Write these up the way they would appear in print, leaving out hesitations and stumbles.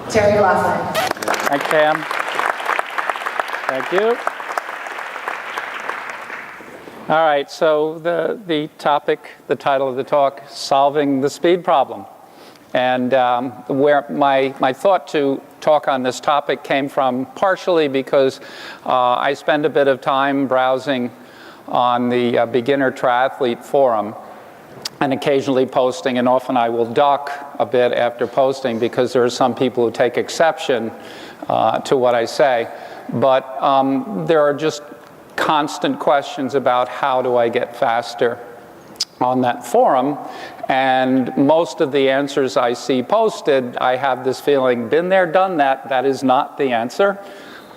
Terry Laughlin. Thanks, Pam. Thank you. All right, so the topic, the title of the talk, Solving the Speed Problem. And where my thought to talk on this topic came from partially because I spend a bit of time browsing on the Beginner Triathlete forum and occasionally posting, and often I will duck a bit after posting because there are some people who take exception to what I say. But there are just constant questions about how do I get faster on that forum, and most of the answers I see posted, I have this feeling, been there, done that, that is not the answer.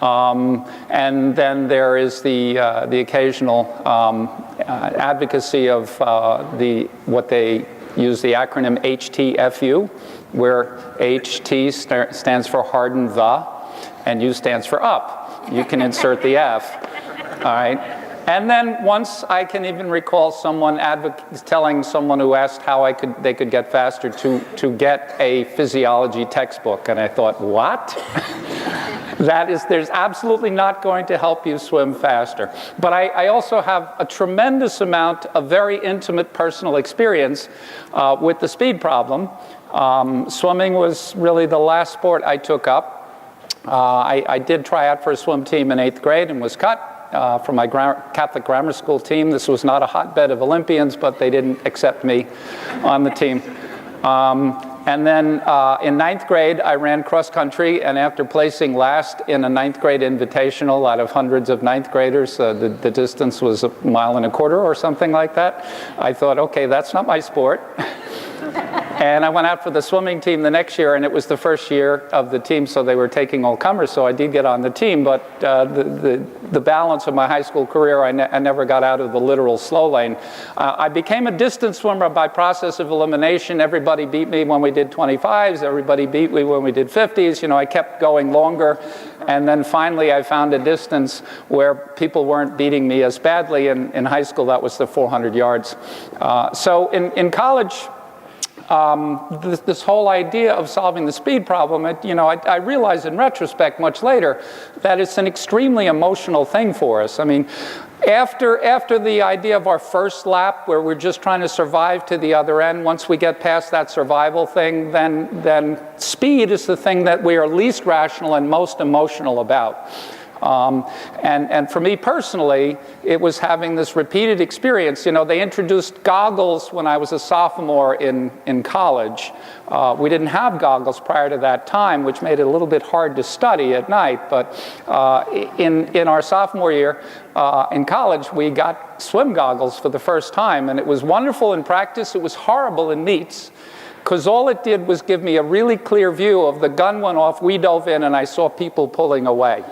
And then there is the occasional advocacy of what they use the acronym HTFU, where HT stands for harden the, and U stands for up. You can insert the F. All right, and then once I can even recall someone telling someone who asked how they could get faster to get a physiology textbook, and I thought, what? There's absolutely not going to help you swim faster. But I also have a tremendous amount of very intimate personal experience with the speed problem. Swimming was really the last sport I took up. I did try out for a swim team in 8th grade and was cut. From my Catholic grammar school team. This was not a hotbed of Olympians, but they didn't accept me on the team. And then in 9th grade, I ran cross country, and after placing last in a 9th grade invitational out of hundreds of 9th graders, the distance was 1.25 miles or something like that, I thought, okay, that's not my sport. And I went out for the swimming team the next year, and it was the first year of the team, so they were taking all comers, so I did get on the team, but the balance of my high school career, I never got out of the literal slow lane. I became a distance swimmer by process of elimination. Everybody beat me when we did 25s, everybody beat me when we did 50s. You know, I kept going longer, and then finally I found a distance where people weren't beating me as badly. In high school, that was the 400 yards. So in college, this whole idea of solving the speed problem, I realized in retrospect much later that it's an extremely emotional thing for us. I mean, after the idea of our first lap, where we're just trying to survive to the other end, once we get past that survival thing, then speed is the thing that we are least rational and most emotional about. And for me personally, it was having this repeated experience. You know, they introduced goggles when I was a sophomore in college. We didn't have goggles prior to that time, which made it a little bit hard to study at night. But in our sophomore year in college, we got swim goggles for the first time. And it was wonderful in practice. It was horrible in meets, because all it did was give me a really clear view of the gun went off, we dove in, and I saw people pulling away.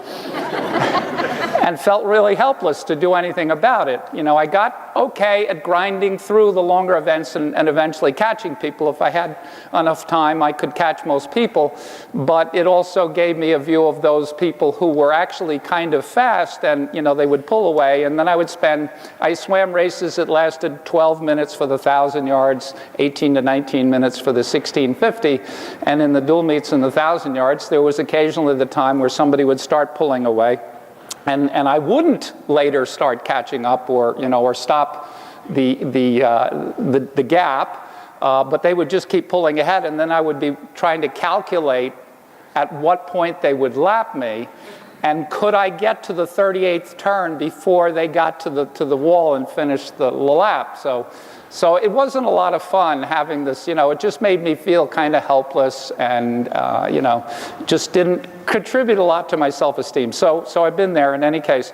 And felt really helpless to do anything about it. You know, I got okay at grinding through the longer events and eventually catching people. If I had enough time, I could catch most people. But it also gave me a view of those people who were actually kind of fast, and, you know, they would pull away. And then I swam races that lasted 12 minutes for the 1,000 yards, 18 to 19 minutes for the 1650. And in the dual meets in the 1,000 yards, there was occasionally the time where somebody would start pulling away. And I wouldn't later start catching up or stop the gap, but they would just keep pulling ahead, and then I would be trying to calculate at what point they would lap me, and could I get to the 38th turn before they got to the wall and finished the lap. So it wasn't a lot of fun having this, it just made me feel kind of helpless and, just didn't contribute a lot to my self-esteem. So I've been there in any case.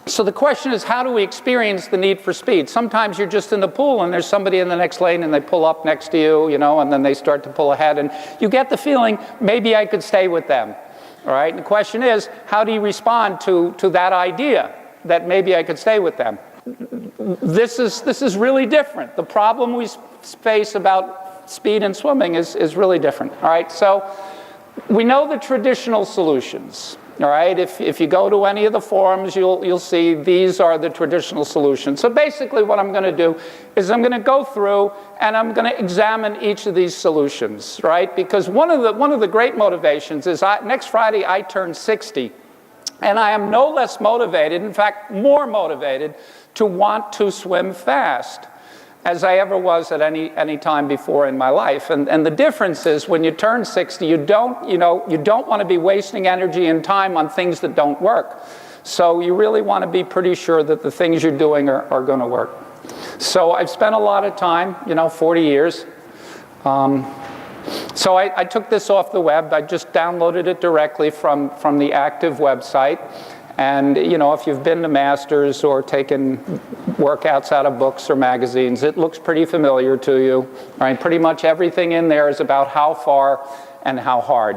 So the question is, how do we experience the need for speed? Sometimes you're just in the pool and there's somebody in the next lane and they pull up next to you, and then they start to pull ahead, and you get the feeling, maybe I could stay with them. All right? And the question is, how do you respond to that idea that maybe I could stay with them? This is really different. The problem we face about speed in swimming is really different. All right? So we know the traditional solutions. All right, if you go to any of the forums, you'll see these are the traditional solutions. So basically what I'm going to do is I'm going to go through and I'm going to examine each of these solutions, right? Because one of the great motivations is next Friday I turn 60, and I am no less motivated, in fact more motivated, to want to swim fast as I ever was at any time before in my life. And the difference is when you turn 60, you don't want to be wasting energy and time on things that don't work. So you really want to be pretty sure that the things you're doing are going to work. So I've spent a lot of time, 40 years. So I took this off the web. I just downloaded it directly from the Active website. And, if you've been to Masters or taken workouts out of books or magazines, it looks pretty familiar to you. All right, pretty much everything in there is about how far and how hard.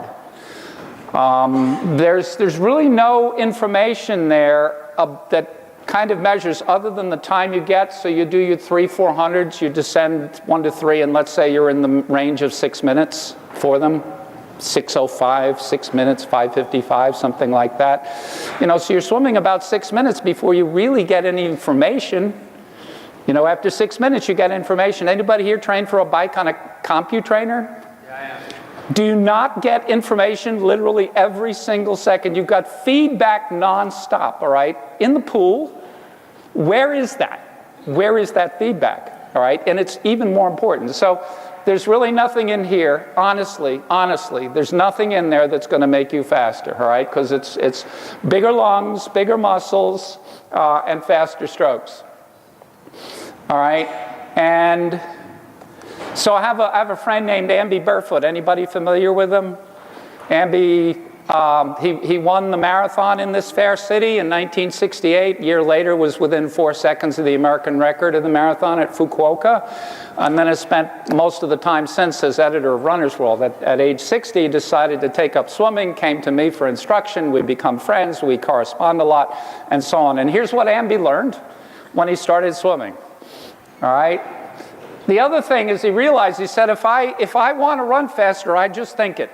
There's really no information there that kind of measures other than the time you get. So you do your 300-400s, you descend 1 to 3, and let's say you're in the range of 6 minutes for them. 6:05, 6 minutes, 5:55, something like that. So you're swimming about 6 minutes before you really get any information. After 6 minutes you get information. Anybody here train for a bike on a CompuTrainer? Yeah, I am. Do you not get information literally every single second? You've got feedback nonstop, all right? In the pool, where is that? Where is that feedback, all right? And it's even more important. So there's really nothing in here, honestly, there's nothing in there that's going to make you faster, all right? Because it's bigger lungs, bigger muscles, and faster strokes. All right? And so I have a friend named Amby Barefoot. Anybody familiar with him? Amby, he won the marathon in this fair city in 1968. A year later was within 4 seconds of the American record of the marathon at Fukuoka. And then has spent most of the time since as editor of Runner's World. At age 60, he decided to take up swimming, came to me for instruction. We become friends, we correspond a lot, and so on. And here's what Amby learned when he started swimming. All right? The other thing is he realized, he said, if I want to run faster, I just think it.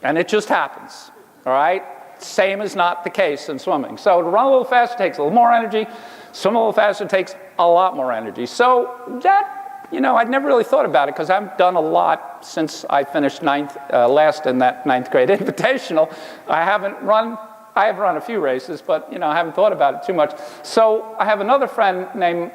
And it just happens. All right? Same is not the case in swimming. So to run a little faster takes a little more energy. Swim a little faster takes a lot more energy. So that, I'd never really thought about it because I've done a lot since I finished last in that 9th grade invitational. I have run a few races, but I haven't thought about it too much. So I have another friend named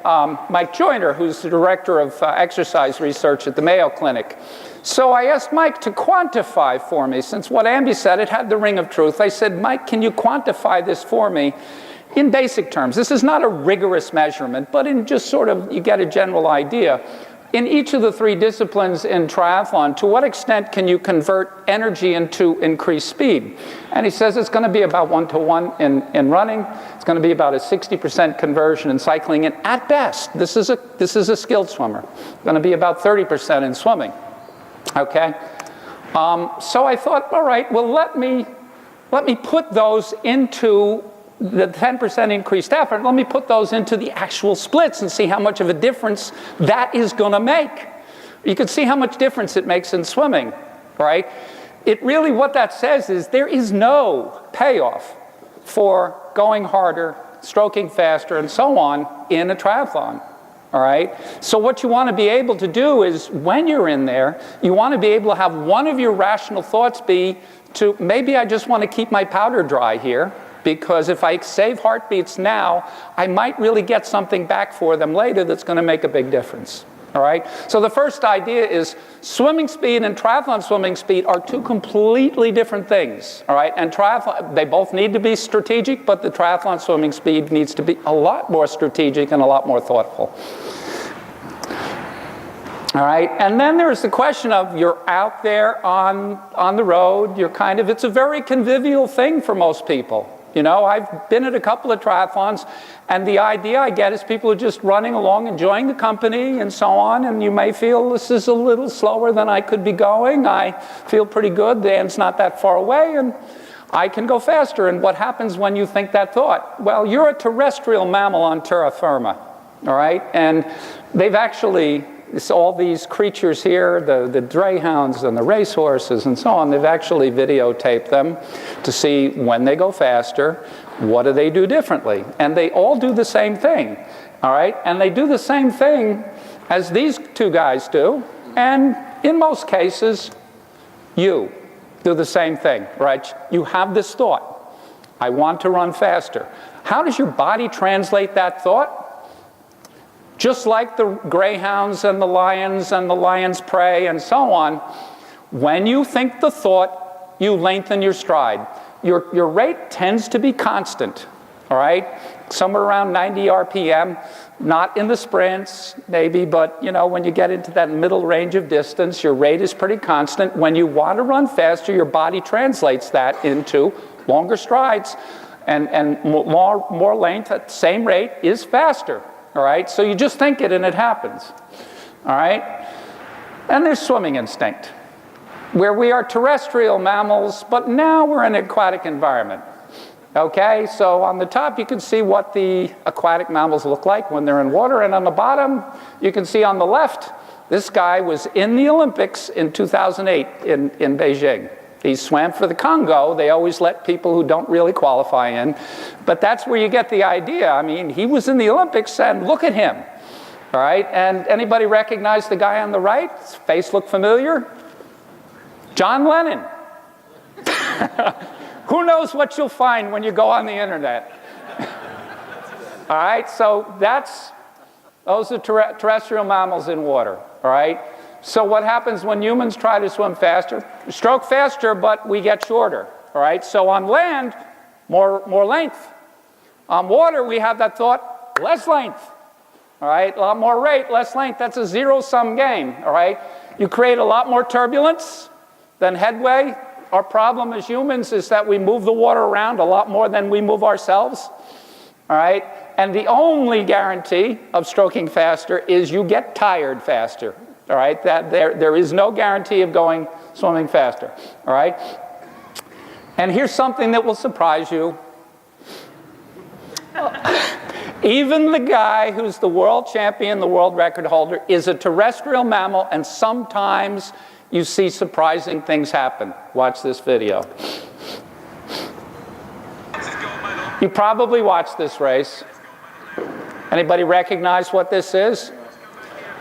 Mike Joyner, who's the director of exercise research at the Mayo Clinic. So I asked Mike to quantify for me, since what Amby said, it had the ring of truth. I said, Mike, can you quantify this for me in basic terms? This is not a rigorous measurement, but in just sort of, you get a general idea. In each of the 3 disciplines in triathlon, to what extent can you convert energy into increased speed? And he says it's going to be about 1-to-1 in running. It's going to be about a 60% conversion in cycling. And at best, this is a skilled swimmer. It's going to be about 30% in swimming. Okay? So I thought, all right, well, let me put those into the 10% increased effort. Let me put those into the actual splits and see how much of a difference that is going to make. You can see how much difference it makes in swimming, right? It really, what that says is there is no payoff for going harder, stroking faster, and so on in a triathlon. All right? So what you want to be able to do is, when you're in there, you want to be able to have one of your rational thoughts be to, maybe I just want to keep my powder dry here, because if I save heartbeats now, I might really get something back for them later that's going to make a big difference. All right? So the first idea is swimming speed and triathlon swimming speed are 2 completely different things. All right? And triathlon, they both need to be strategic, but the triathlon swimming speed needs to be a lot more strategic and a lot more thoughtful. All right? And then there's the question of, you're out there on the road, it's a very convivial thing for most people. I've been at a couple of triathlons, and the idea I get is people are just running along, enjoying the company and so on, and you may feel this is a little slower than I could be going. I feel pretty good. The end's not that far away, and I can go faster. And what happens when you think that thought? Well, you're a terrestrial mammal on terra firma, all right? And they've actually all these creatures here, the greyhounds and the racehorses and so on, they've actually videotaped them to see when they go faster, what do they do differently. And they all do the same thing, all right? And they do the same thing as these two guys do, and in most cases, you do the same thing, right? You have this thought, I want to run faster. How does your body translate that thought? Just like the greyhounds and the lion's prey and so on, when you think the thought, you lengthen your stride. Your rate tends to be constant, all right? Somewhere around 90 RPM, not in the sprints, maybe, but you know, when you get into that middle range of distance, your rate is pretty constant. When you want to run faster, your body translates that into longer strides, and more length at the same rate is faster. All right, so you just think it and it happens. All right, and there's swimming instinct, where we are terrestrial mammals, but now we're in an aquatic environment. Okay, so on the top you can see what the aquatic mammals look like when they're in water, and on the bottom you can see on the left, this guy was in the Olympics in 2008 in Beijing. He swam for the Congo. They always let people who don't really qualify in. But that's where you get the idea. I mean, he was in the Olympics, and look at him. All right? And anybody recognize the guy on the right? His face look familiar? John Lennon. Who knows what you'll find when you go on the internet? All right? So those are terrestrial mammals in water. All right? So what happens when humans try to swim faster? Stroke faster, but we get shorter, all right? So on land, more length. On water, we have that thought, less length, all right? A lot more rate, less length. That's a zero-sum game, all right? You create a lot more turbulence than headway. Our problem as humans is that we move the water around a lot more than we move ourselves, all right? And the only guarantee of stroking faster is you get tired faster. All right, there is no guarantee of swimming faster, all right? And here's something that will surprise you. Even the guy who's the world champion, the world record holder, is a terrestrial mammal, and sometimes you see surprising things happen. Watch this video. You probably watched this race. Anybody recognize what this is?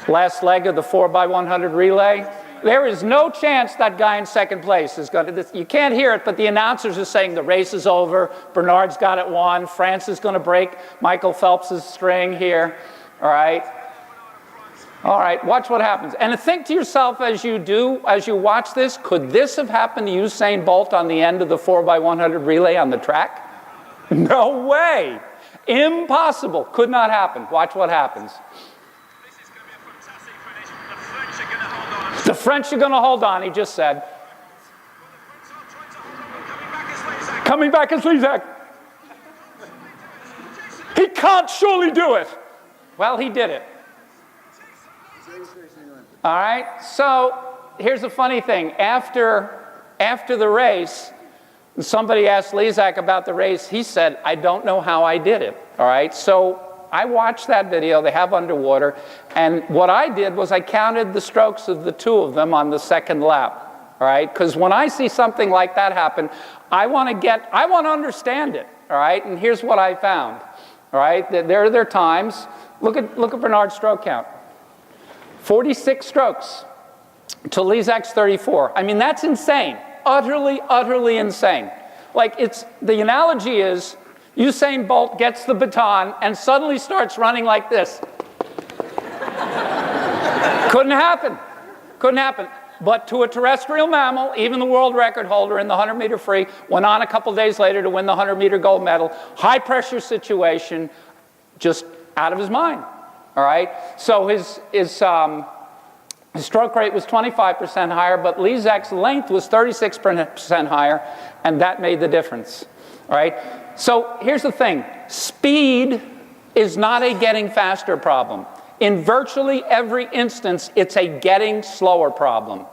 Last leg of the 4x100 relay. There is no chance that guy in second place is going to, you can't hear it, but the announcers are saying the race is over, Bernard's got it won, France is going to break Michael Phelps' string here, all right? All right, watch what happens. And think to yourself as you watch this, could this have happened to Usain Bolt on the end of the 4x100 relay on the track? No way. Impossible. Could not happen. Watch what happens. The French are going to hold on, he just said. Coming back as Lizak. He can't surely do it. Well, he did it. All right, so here's the funny thing. After the race, somebody asked Lizak about the race. He said, I don't know how I did it. All right, so I watched that video, they have underwater, and what I did was I counted the strokes of the two of them on the second lap, all right? Because when I see something like that happen, I want to understand it, all right? And here's what I found, all right? There are their times. Look at Bernard's stroke count. 46 strokes to Lizak's 34. I mean, that's insane. Utterly, utterly insane. Like, the analogy is, Usain Bolt gets the baton and suddenly starts running like this. Couldn't happen. Couldn't happen. But to a terrestrial mammal, even the world record holder in the 100-meter free went on a couple days later to win the 100-meter gold medal. High-pressure situation, just out of his mind. All right? So his stroke rate was 25% higher, but Lizak's length was 36% higher, and that made the difference. All right? So here's the thing. Speed is not a getting faster problem. In virtually every instance, it's a getting slower problem.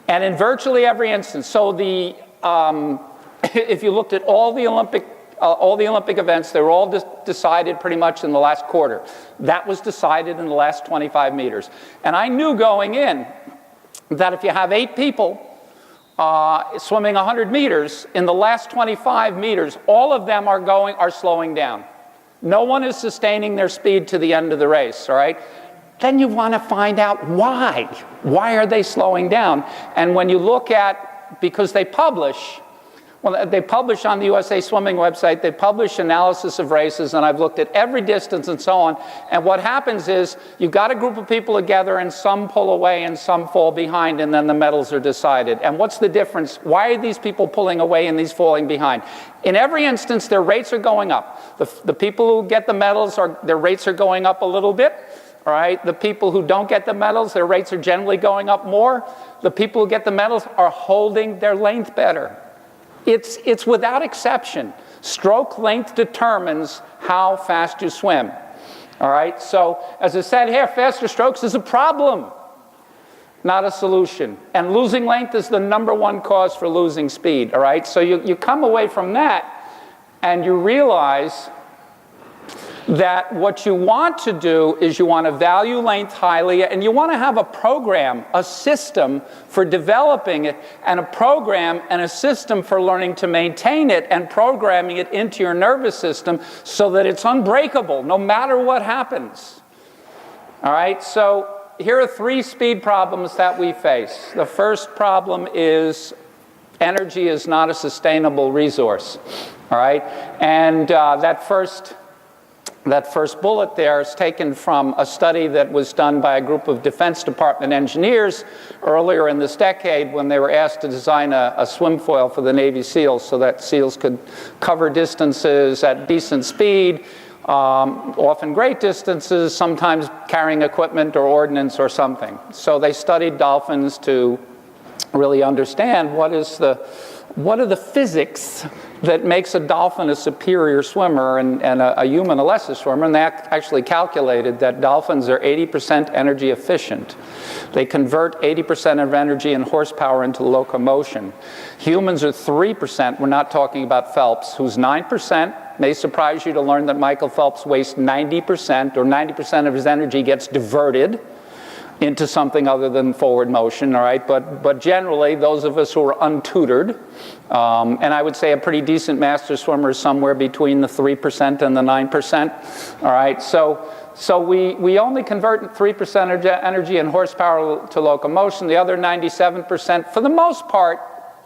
And in virtually every instance, so if you looked at all the Olympic all the Olympic events, they were all decided pretty much in the last quarter. That was decided in the last 25 meters. And I knew going in that if you have 8 people swimming 100 meters, in the last 25 meters, all of them are slowing down. No one is sustaining their speed to the end of the race, all right? Then you want to find out why. Why are they slowing down? And when you look at, because they publish on the USA Swimming website, they publish analysis of races, and I've looked at every distance and so on. And what happens is you've got a group of people together, and some pull away and some fall behind, and then the medals are decided. And what's the difference? Why are these people pulling away and these falling behind? In every instance, their rates are going up. The people who get the medals, their rates are going up a little bit. All right, the people who don't get the medals, their rates are generally going up more. The people who get the medals are holding their length better. It's without exception. Stroke length determines how fast you swim. All right, so as I said here, faster strokes is a problem, not a solution. And losing length is the #1 cause for losing speed. All right, so you come away from that and you realize that what you want to do is you want to value length highly, and you want to have a program, a system for developing it, and a program and a system for learning to maintain it and programming it into your nervous system so that it's unbreakable no matter what happens. All right, so here are 3 speed problems that we face. The first problem is energy is not a sustainable resource. All right, and that first bullet there is taken from a study that was done by a group of Defense Department engineers earlier in this decade when they were asked to design a swim foil for the Navy SEALs so that SEALs could cover distances at decent speed, often great distances, sometimes carrying equipment or ordnance or something. So they studied dolphins to really understand what are the physics that makes a dolphin a superior swimmer and a human a lesser swimmer, and they actually calculated that dolphins are 80% energy efficient. They convert 80% of energy and horsepower into locomotion. Humans are 3%, we're not talking about Phelps, who's 9%. May surprise you to learn that Michael Phelps wastes 90%, or 90% of his energy gets diverted into something other than forward motion, all right? But generally, those of us who are untutored, and I would say a pretty decent master swimmer is somewhere between the 3% and the 9%, all right? So we only convert 3% of energy and horsepower to locomotion. The other 97%, for the most part,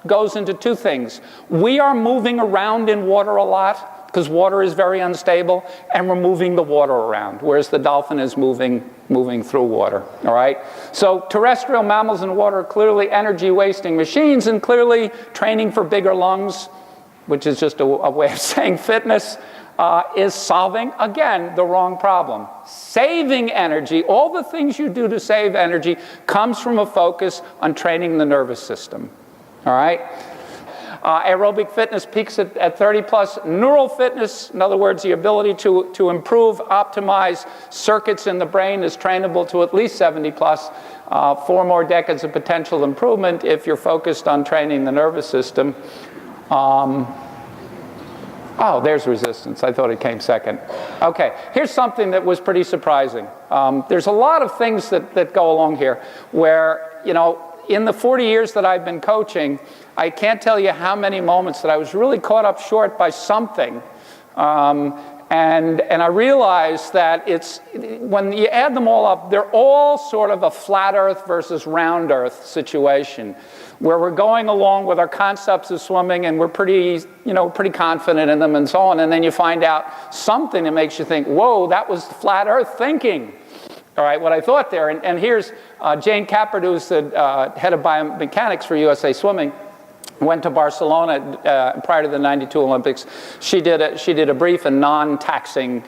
goes into 2 things. We are moving around in water a lot, because water is very unstable, and we're moving the water around, whereas the dolphin is moving through water, all right? So terrestrial mammals in water are clearly energy-wasting machines, and clearly training for bigger lungs, which is just a way of saying fitness, is solving, again, the wrong problem. Saving energy, all the things you do to save energy, comes from a focus on training the nervous system, all right? Aerobic fitness peaks at 30 plus. Neural fitness, in other words, the ability to improve, optimize circuits in the brain, is trainable to at least 70 plus. 4 more decades of potential improvement if you're focused on training the nervous system. Oh, there's resistance. I thought it came second. Okay, here's something that was pretty surprising. There's a lot of things that go along here where, you know, in the 40 years that I've been coaching, I can't tell you how many moments that I was really caught up short by something. And I realized that when you add them all up, they're all sort of a flat earth versus round earth situation, where we're going along with our concepts of swimming and we're pretty confident in them and so on. And then you find out something that makes you think, whoa, that was flat earth thinking. All right, what I thought there. And here's Jane Cappert, who's the head of biomechanics for USA Swimming. Went to Barcelona prior to the '92 Olympics. She did a brief and non-taxing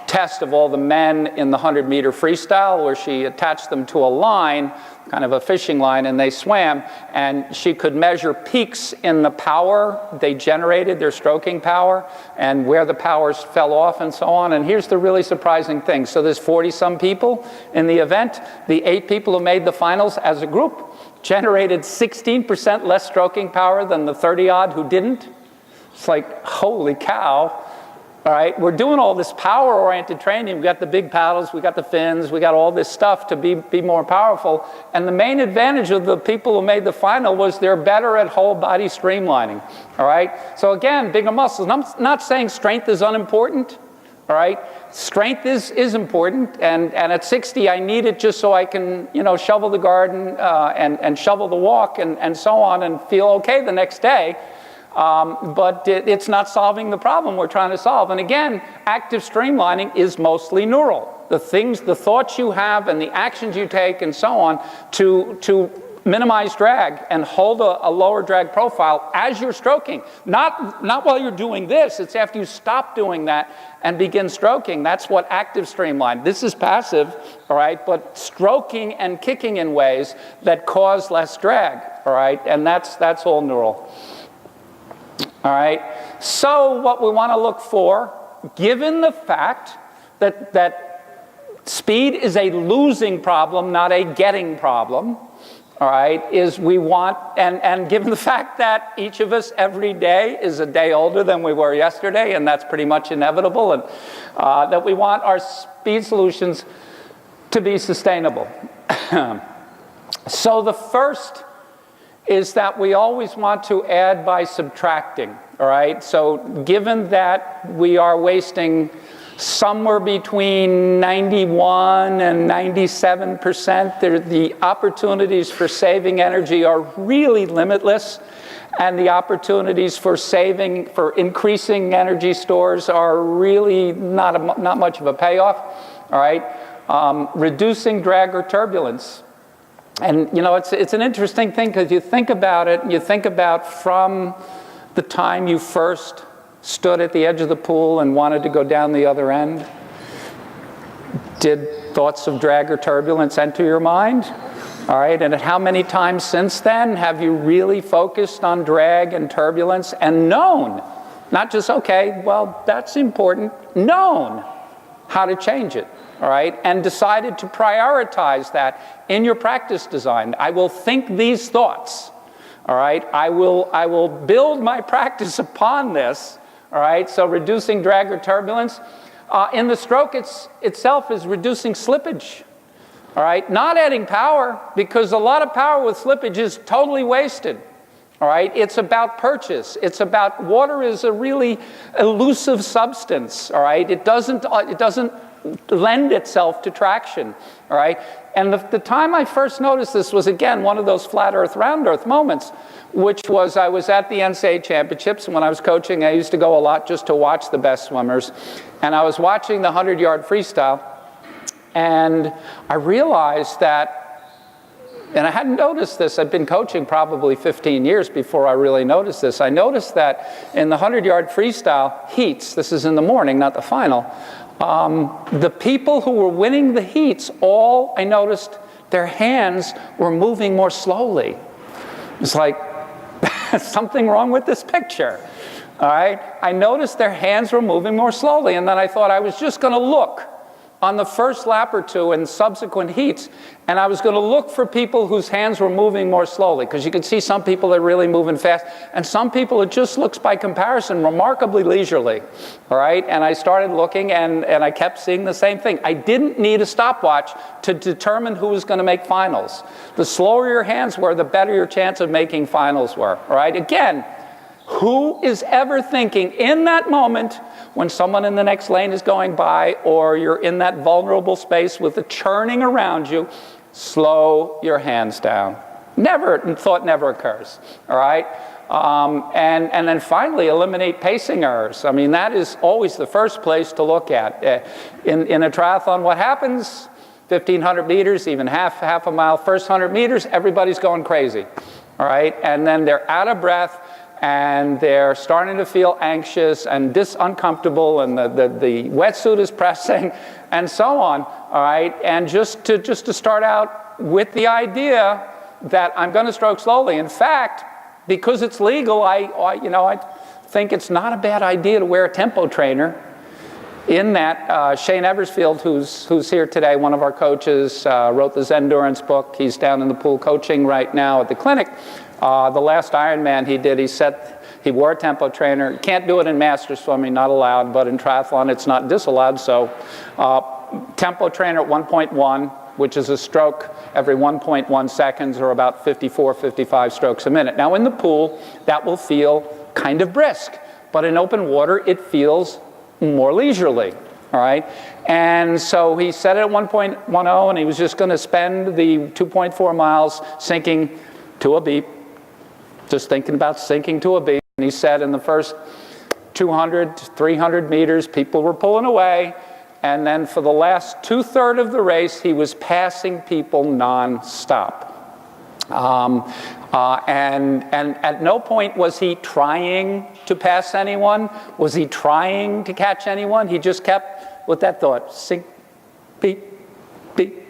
test of all the men in the 100-meter freestyle, where she attached them to a line, kind of a fishing line, and they swam. And she could measure peaks in the power they generated, their stroking power, and where the powers fell off and so on. And here's the really surprising thing. So there's 40-some people in the event. The 8 people who made the finals as a group generated 16% less stroking power than the 30-odd who didn't. It's like, holy cow. All right, we're doing all this power-oriented training. We've got the big paddles, we got the fins, we got all this stuff to be more powerful. And the main advantage of the people who made the final was they're better at whole body streamlining. All right, so again, bigger muscles. And I'm not saying strength is unimportant. All right, strength is important, and at 60 I need it just so I can, you know, shovel the garden and shovel the walk and so on and feel okay the next day. But it's not solving the problem we're trying to solve. And again, active streamlining is mostly neural. The thoughts you have and the actions you take and so on to minimize drag and hold a lower drag profile as you're stroking. Not while you're doing this, it's after you stop doing that and begin stroking. That's what active streamline. This is passive, all right, but stroking and kicking in ways that cause less drag, all right, and that's all neural. All right, so what we want to look for, given the fact that speed is a losing problem, not a getting problem, all right, is we want, and given the fact that each of us every day is a day older than we were yesterday, and that's pretty much inevitable, and that we want our speed solutions to be sustainable. So the first is that we always want to add by subtracting, all right? So given that we are wasting somewhere between 91 and 97%, the opportunities for saving energy are really limitless, and the opportunities for increasing energy stores are really not much of a payoff, all right? Reducing drag or turbulence. And, you know, it's an interesting thing because you think about it, and you think about from the time you first stood at the edge of the pool and wanted to go down the other end. Did thoughts of drag or turbulence enter your mind? All right, and how many times since then have you really focused on drag and turbulence and known, not just, okay, well, that's important, known how to change it? All right, and decided to prioritize that in your practice design. I will think these thoughts. All right, I will build my practice upon this. All right, so reducing drag or turbulence. In the stroke itself is reducing slippage. All right, not adding power, because a lot of power with slippage is totally wasted. All right, it's about purchase. It's about, water is a really elusive substance. All right, it doesn't lend itself to traction, all right? And the time I first noticed this was, again, one of those flat earth, round earth moments, which was I was at the NCAA championships, and when I was coaching, I used to go a lot just to watch the best swimmers, and I was watching the 100-yard freestyle, and I realized that, and I hadn't noticed this, I'd been coaching probably 15 years before I really noticed this. I noticed that in the 100-yard freestyle heats, this is in the morning, not the final, the people who were winning the heats, I noticed their hands were moving more slowly. It's like, something wrong with this picture, all right? I noticed their hands were moving more slowly, and then I thought I was just going to look on the first lap or two in subsequent heats, and I was going to look for people whose hands were moving more slowly, because you can see some people are really moving fast, and some people it just looks by comparison remarkably leisurely, all right? And I started looking, and I kept seeing the same thing. I didn't need a stopwatch to determine who was going to make finals. The slower your hands were, the better your chance of making finals were, all right? Again, who is ever thinking in that moment when someone in the next lane is going by, or you're in that vulnerable space with the churning around you, slow your hands down? Thought never occurs, all right? And then finally, eliminate pacing errors. I mean, that is always the first place to look at. In a triathlon, what happens? 1,500 meters, even half a mile, first 100 meters, everybody's going crazy, all right? And then they're out of breath, and they're starting to feel anxious and uncomfortable, and the wetsuit is pressing, and so on, all right? And just to start out with the idea that I'm going to stroke slowly. In fact, because it's legal, I think it's not a bad idea to wear a tempo trainer. In that, Shane Eversfield, who's here today, one of our coaches, wrote the Zendurance book. He's down in the pool coaching right now at the clinic. The last Ironman he did, he He wore a tempo trainer. You can't do it in master swimming, not allowed, but in triathlon it's not disallowed. So tempo trainer at 1.1, which is a stroke every 1.1 seconds, or about 54, 55 strokes a minute. Now in the pool, that will feel kind of brisk, but in open water, it feels more leisurely. All right, and so he set it at 1.10, and he was just going to spend the 2.4 miles sinking to a beep, just thinking about sinking to a beep. And he said in the first 200, 300 meters, people were pulling away, and then for the last 2/3 of the race, he was passing people nonstop. And at no point was he trying to pass anyone. Was he trying to catch anyone? He just kept with that thought, sink, beep, beep,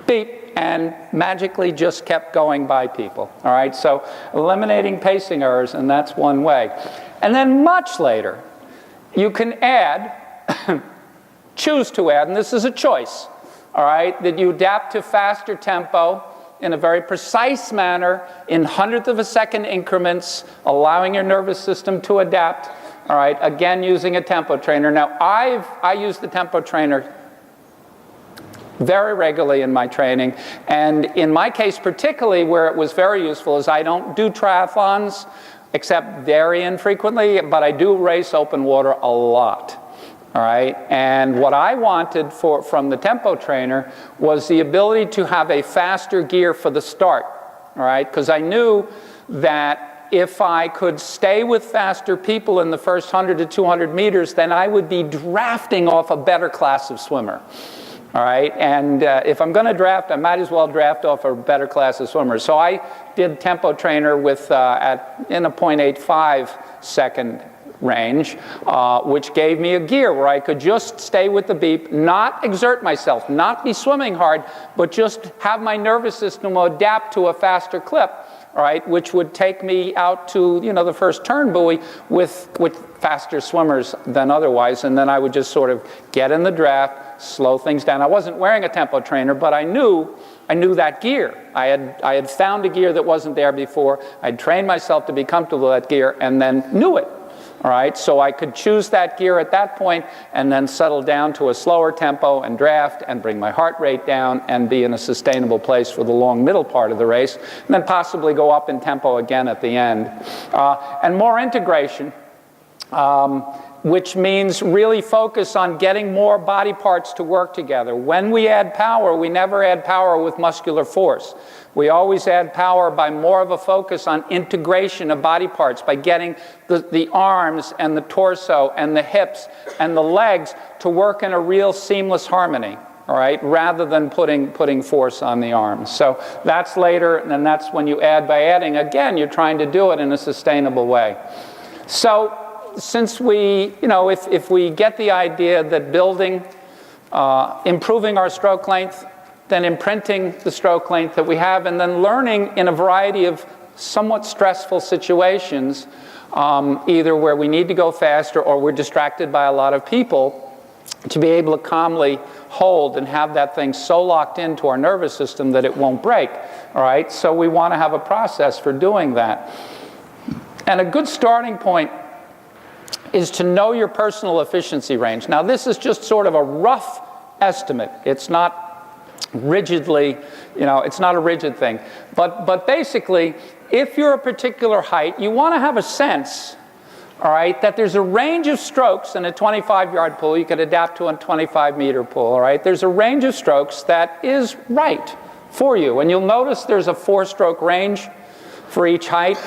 beep, and magically just kept going by people. All right, so eliminating pacing errors, and that's one way. And then much later, you can add, choose to add, and this is a choice, all right, that you adapt to faster tempo in a very precise manner, in 100th of a second increments, allowing your nervous system to adapt, all right, again using a tempo trainer. Now I use the tempo trainer very regularly in my training, and in my case particularly where it was very useful is I don't do triathlons except very infrequently, but I do race open water a lot. All right, and what I wanted from the tempo trainer was the ability to have a faster gear for the start, all right, because I knew that if I could stay with faster people in the first 100 to 200 meters, then I would be drafting off a better class of swimmer, all right, and if I'm going to draft, I might as well draft off a better class of swimmers. So I did tempo trainer with in a 0.85 second range, which gave me a gear where I could just stay with the beep, not exert myself, not be swimming hard, but just have my nervous system adapt to a faster clip, all right, which would take me out to, you know, the first turn buoy with faster swimmers than otherwise, and then I would just sort of get in the draft, slow things down. I wasn't wearing a tempo trainer, but I knew that gear. I had found a gear that wasn't there before. I'd trained myself to be comfortable with that gear and then knew it. All right, so I could choose that gear at that point and then settle down to a slower tempo and draft and bring my heart rate down and be in a sustainable place for the long middle part of the race, and then possibly go up in tempo again at the end. And more integration, which means really focus on getting more body parts to work together. When we add power, we never add power with muscular force. We always add power by more of a focus on integration of body parts, by getting the arms and the torso and the hips and the legs to work in a real seamless harmony, all right, rather than putting force on the arms. So that's later, and then that's when you add by adding. Again, you're trying to do it in a sustainable way. So since we, you know, if we get the idea that building, improving our stroke length, then imprinting the stroke length that we have, and then learning in a variety of somewhat stressful situations, either where we need to go faster or we're distracted by a lot of people, to be able to calmly hold and have that thing so locked into our nervous system that it won't break, all right? So we want to have a process for doing that. And a good starting point is to know your personal efficiency range. Now this is just sort of a rough estimate. It's not rigidly, you know, it's not a rigid thing. But basically, if you're a particular height, you want to have a sense, all right, that there's a range of strokes in a 25-yard pool. You could adapt to a 25-meter pool, all right? There's a range of strokes that is right for you. And you'll notice there's a 4-stroke range for each height.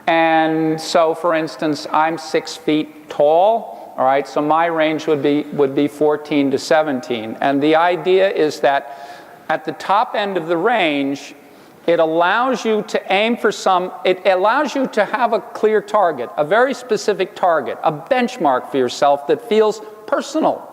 And so, for instance, I'm 6 feet tall, all right, so my range would be 14 to 17. And the idea is that at the top end of the range, it allows you to aim for it allows you to have a clear target, a very specific target, a benchmark for yourself that feels personal.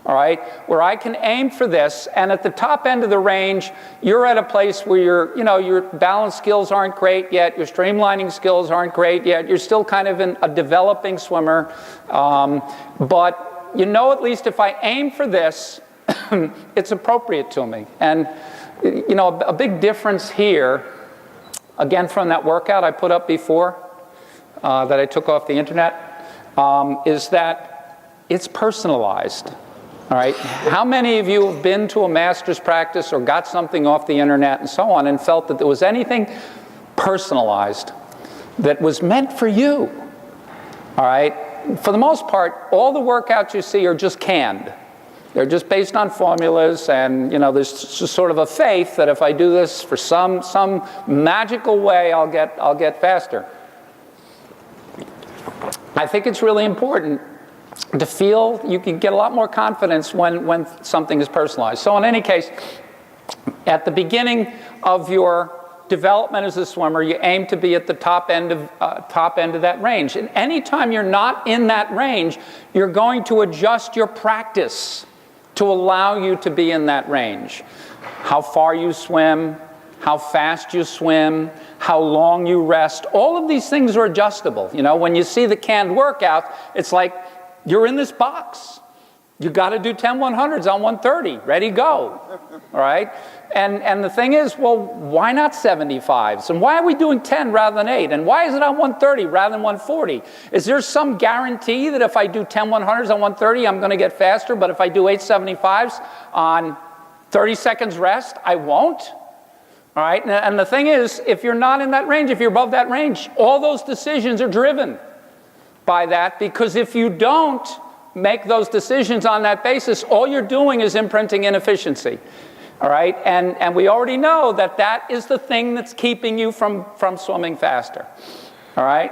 All right, where I can aim for this, and at the top end of the range, you're at a place where your balance skills aren't great yet, your streamlining skills aren't great yet, you're still kind of a developing swimmer, but you know, at least if I aim for this, it's appropriate to me. And you know, a big difference here, again from that workout I put up before, that I took off the internet, is that it's personalized. All right? How many of you have been to a master's practice or got something off the internet and so on and felt that there was anything personalized that was meant for you? All right? For the most part, all the workouts you see are just canned. They're just based on formulas, and there's just sort of a faith that if I do this for some magical way, I'll get faster. I think it's really important to feel you can get a lot more confidence when something is personalized. So in any case, at the beginning of your development as a swimmer, you aim to be at the top end of that range. And anytime you're not in that range, you're going to adjust your practice to allow you to be in that range. How far you swim, how fast you swim, how long you rest, all of these things are adjustable. When you see the canned workout, it's like you're in this box. You got to do 10 100s on 130, ready, go. All right? And the thing is, well, why not 75s? And why are we doing 10 rather than 8? And why is it on 130 rather than 140? Is there some guarantee that if I do 10 100s on 130, I'm going to get faster, but if I do 8 75s on 30 seconds rest, I won't? All right? And the thing is, if you're not in that range, if you're above that range, all those decisions are driven by that, because if you don't make those decisions on that basis, all you're doing is imprinting inefficiency. All right? And we already know that that is the thing that's keeping you from swimming faster. All right?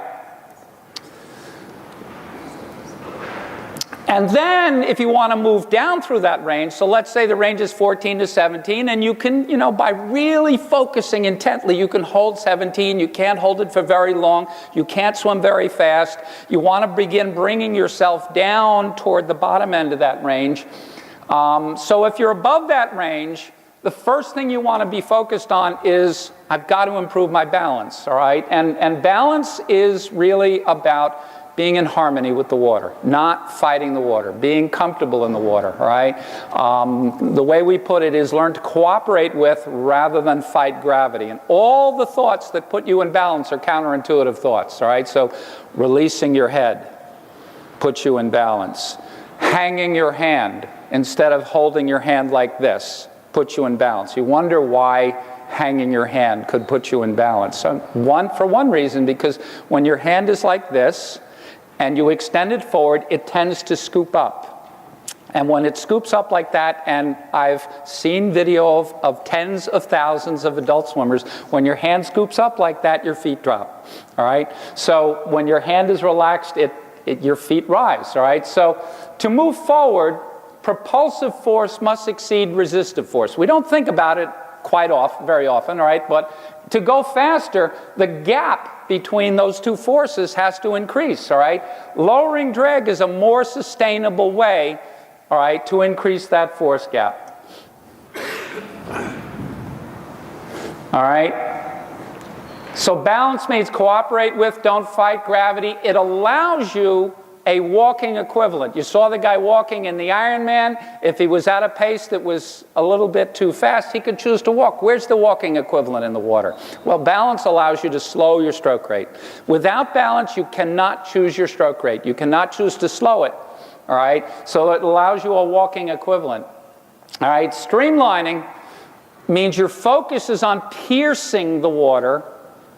And then if you want to move down through that range, so let's say the range is 14 to 17, and you can, by really focusing intently, you can hold 17. You can't hold it for very long. You can't swim very fast. You want to begin bringing yourself down toward the bottom end of that range. So if you're above that range, the first thing you want to be focused on is, I've got to improve my balance, all right? And balance is really about being in harmony with the water, not fighting the water, being comfortable in the water, all right? The way we put it is learn to cooperate with rather than fight gravity. And all the thoughts that put you in balance are counterintuitive thoughts, all right? So releasing your head puts you in balance. Hanging your hand instead of holding your hand like this puts you in balance. You wonder why hanging your hand could put you in balance. So for one reason, because when your hand is like this, and you extend it forward, it tends to scoop up. And when it scoops up like that, and I've seen video of tens of thousands of adult swimmers, when your hand scoops up like that, your feet drop. All right? So when your hand is relaxed, your feet rise. All right? So to move forward, propulsive force must exceed resistive force. We don't think about it very often, all right? But to go faster, the gap between those two forces has to increase, all right? Lowering drag is a more sustainable way, all right, to increase that force gap. All right? So balance means cooperate with, don't fight gravity. It allows you a walking equivalent. You saw the guy walking in the Ironman. If he was at a pace that was a little bit too fast, he could choose to walk. Where's the walking equivalent in the water? Well, balance allows you to slow your stroke rate. Without balance, you cannot choose your stroke rate. You cannot choose to slow it. All right? So it allows you a walking equivalent. All right? Streamlining means your focus is on piercing the water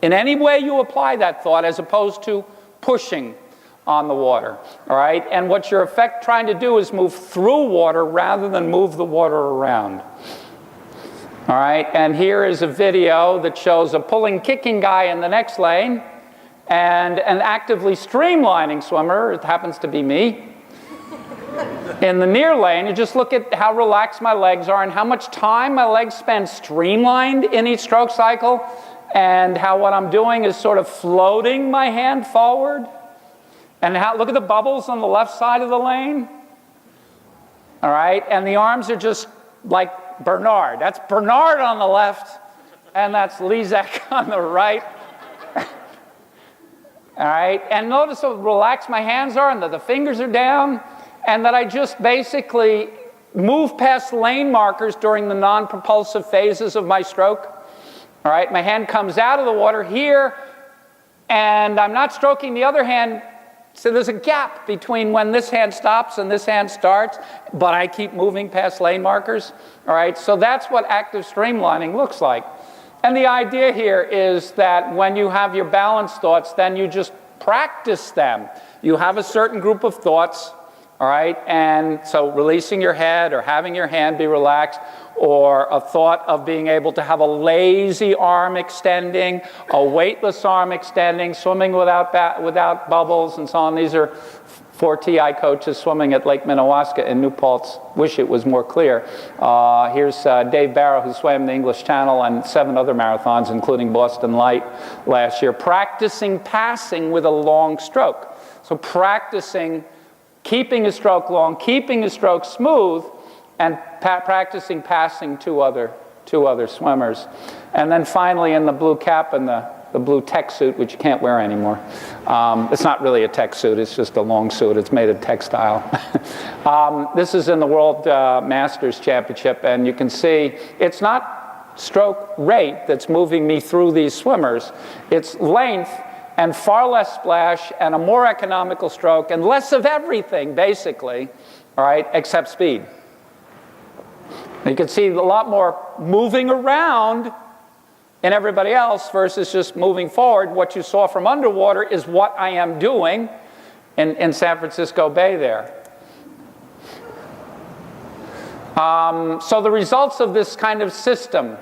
in any way you apply that thought, as opposed to pushing on the water, all right? And what you're trying to do is move through water rather than move the water around. All right, and here is a video that shows a pulling, kicking guy in the next lane and an actively streamlining swimmer, it happens to be me, in the near lane. You just look at how relaxed my legs are and how much time my legs spend streamlined in each stroke cycle, and how what I'm doing is sort of floating my hand forward. And look at the bubbles on the left side of the lane. All right, and the arms are just like Bernard. That's Bernard on the left, and that's Lezak on the right. All right, and notice how relaxed my hands are and that the fingers are down, and that I just basically move past lane markers during the non-propulsive phases of my stroke. All right, my hand comes out of the water here. and I'm not stroking the other hand, so there's a gap between when this hand stops and this hand starts, but I keep moving past lane markers. All right, so that's what active streamlining looks like. And the idea here is that when you have your balanced thoughts, then you just practice them. You have a certain group of thoughts, all right, and so releasing your head or having your hand be relaxed, or a thought of being able to have a lazy arm extending, a weightless arm extending, swimming without bubbles, and so on. These are 4 TI coaches swimming at Lake Minnewaska in New Paltz. Wish it was more clear. Here's Dave Barrow, who swam the English Channel and 7 other marathons, including Boston Light last year, practicing passing with a long stroke. So practicing keeping a stroke long, keeping a stroke smooth, and practicing passing to other swimmers. And then finally, in the blue cap and the blue tech suit, which you can't wear anymore. It's not really a tech suit, it's just a long suit. It's made of textile. This is in the World Masters Championship, and you can see it's not stroke rate that's moving me through these swimmers. It's length and far less splash and a more economical stroke and less of everything, basically, all right, except speed. You can see a lot more moving around in everybody else versus just moving forward. What you saw from underwater is what I am doing in San Francisco Bay there. So the results of this kind of system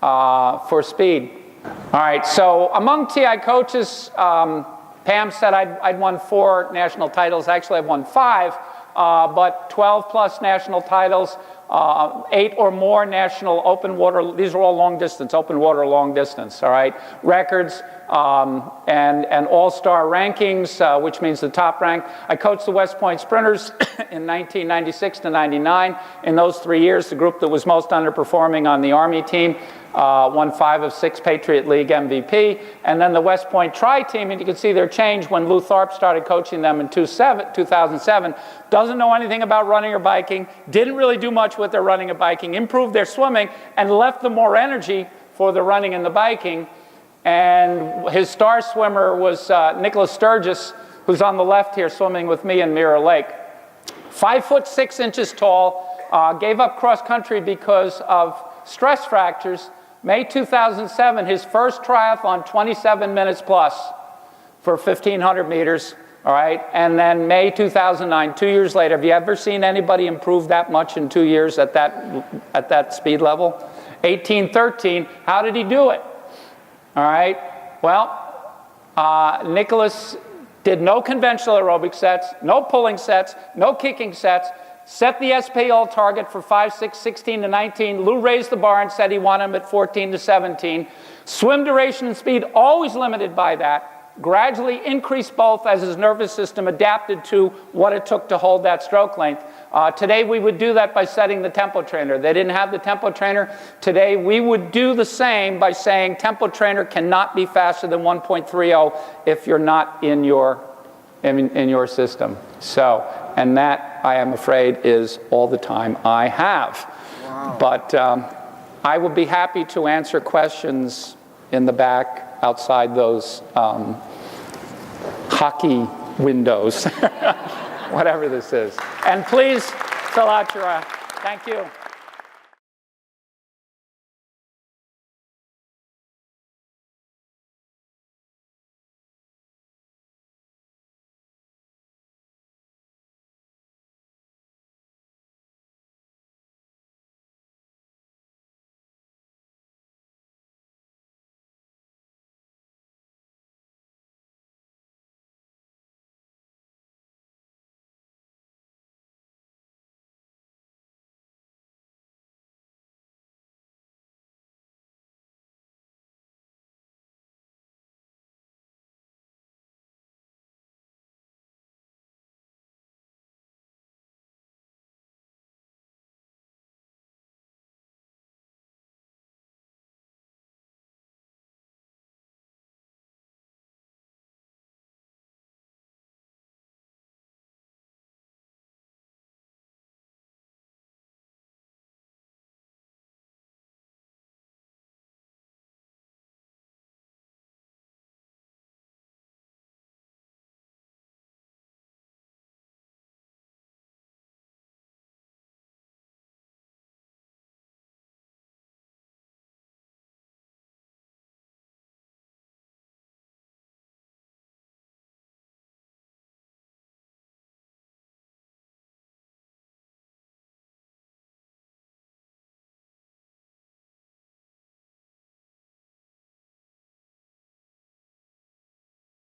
for speed. All right, so among TI coaches, Pam said I'd won 4 national titles. Actually, I've won 5, but 12 plus national titles. 8 or more national open water, these are all long distance, open water long distance, all right? Records and all-star rankings, which means the top rank. I coached the West Point Sprinters in 1996 to 99. In those 3 years, the group that was most underperforming on the Army team won 5 of 6 Patriot League MVP. And then the West Point Tri-Team, and you can see their change when Lou Tharp started coaching them in 2007. Doesn't know anything about running or biking, didn't really do much with their running and biking, improved their swimming, and left them more energy for the running and the biking. And his star swimmer was Nicholas Sturgis, who's on the left here swimming with me in Mirror Lake. 5'6" tall, gave up cross country because of stress fractures. May 2007, his first triathlon, 27 minutes plus for 1,500 meters, all right? And then May 2009, 2 years later, have you ever seen anybody improve that much in 2 years at that speed level? 18:13, how did he do it? All right, well, Nicholas did no conventional aerobic sets, no pulling sets, no kicking sets, set the SPL target for 5, 6, 16 to 19. Lou raised the bar and said he wanted him at 14 to 17. Swim duration and speed, always limited by that. Gradually increased both as his nervous system adapted to what it took to hold that stroke length. Today we would do that by setting the tempo trainer. They didn't have the tempo trainer. Today we would do the same by saying tempo trainer cannot be faster than 1.30 if you're not in your system. So, and that, I am afraid, is all the time I have. Wow. But I would be happy to answer questions in the back outside those hockey windows, whatever this is. And please fill out your, thank you.